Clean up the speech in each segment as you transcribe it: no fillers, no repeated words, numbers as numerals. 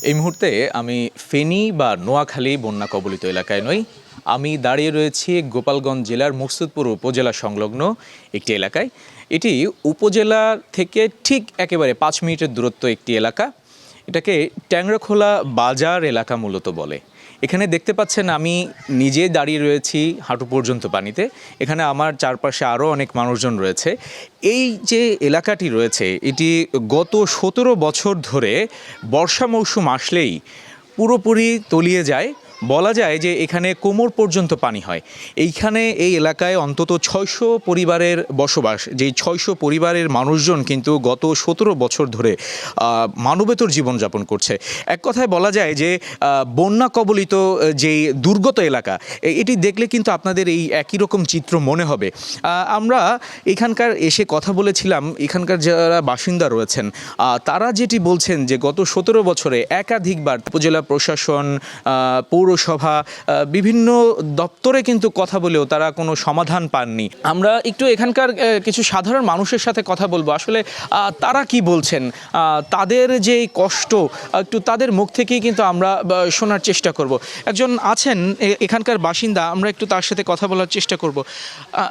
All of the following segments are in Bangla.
এই মুহূর্তে আমি ফেনী বা নোয়াখালী বন্যা কবলিত এলাকায় নই, আমি দাঁড়িয়ে রয়েছি গোপালগঞ্জ জেলার মুর্শিদপুর উপজেলা সংলগ্ন একটি এলাকায়। এটি উপজেলা থেকে ঠিক একেবারে 5 মিনিটের দূরত্ব একটি এলাকা। এটাকে ট্যাংরাখোলা বাজার এলাকা মূলত বলে। এখানে দেখতে পাচ্ছেন আমি নিজে দাঁড়িয়ে রয়েছি হাঁটু পর্যন্ত পানিতে। এখানে আমার চারপাশে আরও অনেক মানুষজন রয়েছে। এই যে এলাকাটি রয়েছে এটি গত 17 বছর ধরে বর্ষা মৌসুম আসলেই পুরোপুরি তলিয়ে যায়। বলা যায় যে এখানে কোমর পর্যন্ত পানি হয়। এইখানে এই এলাকায় অন্তত 600 পরিবারের বসবাস। যেই 600 পরিবারের মানুষজন কিন্তু গত 17 বছর ধরে মানবেতর জীবনযাপন করছে। এক কথায় বলা যায় যে বন্যা কবলিত যেই দুর্গত এলাকা, এটি দেখলে কিন্তু আপনাদের এই একই রকম চিত্র মনে হবে। আমরা এখানকার এসে কথা বলেছিলাম, এখানকার যারা বাসিন্দা রয়েছেন তারা যেটি বলছেন যে গত 17 বছরে একাধিকবার উপজেলা প্রশাসন, পৌরসভা, বিভিন্ন দপ্তরে কিন্তু কথা বলেও তারা কোনো সমাধান পাননি। আমরা একটু এখানকার কিছু সাধারণ মানুষের সাথে কথা বলবো, আসলে তারা কি বলছেন, তাদের যে কষ্ট একটু তাদের মুখ থেকেই কিন্তু আমরা শোনার চেষ্টা করব। একজন আছেন এখানকার বাসিন্দা, আমরা একটু তার সাথে কথা বলার চেষ্টা করব।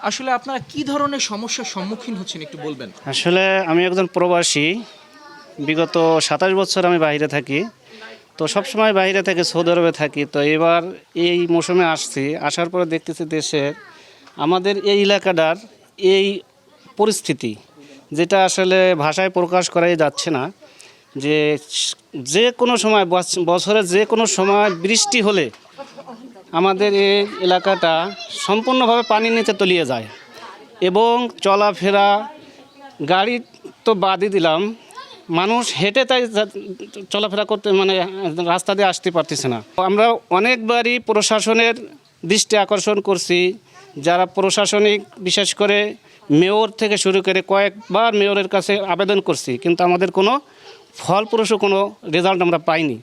আসলে আপনারা কি ধরনের সমস্যার সম্মুখীন হচ্ছেন একটু বলবেন? আসলে আমি একজন প্রবাসী, বিগত 27 বছর আমি বাইরে থাকি। তো সবসময় বাইরে থেকে সৌদি আরবে থাকি। তো এবার এই মৌসুমে আসার পরে দেখতেছি দেশের আমাদের এই এলাকাটার এই পরিস্থিতি, যেটা আসলে ভাষায় প্রকাশ করাই যাচ্ছে না। যে কোনো সময় বছরের যে কোনো সময় বৃষ্টি হলে আমাদের এই এলাকাটা সম্পূর্ণভাবে পানির নিচে তলিয়ে যায় এবং চলাফেরা, গাড়ি তো বাদই দিলাম, মানুষ হেঁটে তাই চলাফেরা করতে রাস্তা দিয়ে আসতে পারতেছে না। আমরা অনেকবারই প্রশাসনের দৃষ্টি আকর্ষণ করছি, যারা প্রশাসনিক বিশেষ করে মেয়র থেকে শুরু করে কয়েকবার মেয়রের কাছে আবেদন করছি, কিন্তু আমাদের কোনো ফলপ্রসূ কোনো রেজাল্ট আমরা পাইনি।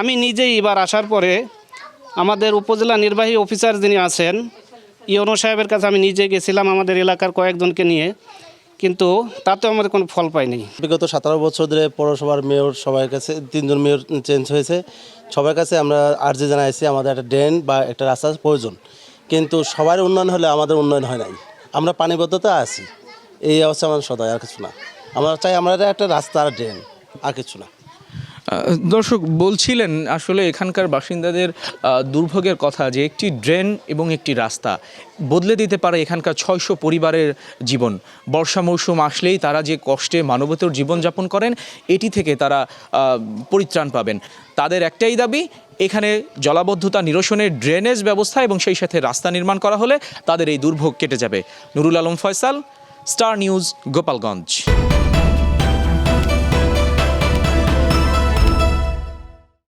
আমি নিজেই এবার আসার পরে আমাদের উপজেলা নির্বাহী অফিসার যিনি আছেন ইওনো সাহেবের কাছে আমি নিজে গেছিলাম আমাদের এলাকার কয়েকজনকে নিয়ে, কিন্তু তাতেও আমাদের কোনো ফল পাইনি। বিগত 17 বছর ধরে পৌরসভার মেয়র সবার কাছে 3 জন মেয়র চেঞ্জ হয়েছে, সবার কাছে আমরা আর্জি জানাইছি আমাদের একটা ড্রেন বা একটা রাস্তার প্রয়োজন, কিন্তু সবার উন্নয়ন হলে আমাদের উন্নয়ন হয় নাই। আমরা পানিবদ্ধতা আছি, এই অবস্থা আমাদের সদায়, আর কিছু না। আমরা চাই আমাদের একটা রাস্তা আর ড্রেন, আর কিছু না। দর্শক বলছিলেন আসলে এখানকার বাসিন্দাদের দুর্ভোগের কথা, যে একটি ড্রেন এবং একটি রাস্তা বদলে দিতে পারে এখানকার 600 পরিবারের জীবন। বর্ষা মৌসুম আসলেই তারা যে কষ্টে মানবেতর জীবনযাপন করেন এটি থেকে তারা পরিত্রাণ পাবেন। তাদের একটাই দাবি, এখানে জলাবদ্ধতা নিরসনের ড্রেনেজ ব্যবস্থা এবং সেই সাথে রাস্তা নির্মাণ করা হলে তাদের এই দুর্ভোগ কেটে যাবে। Nurul Alam Faisal, star news, Gopalganj.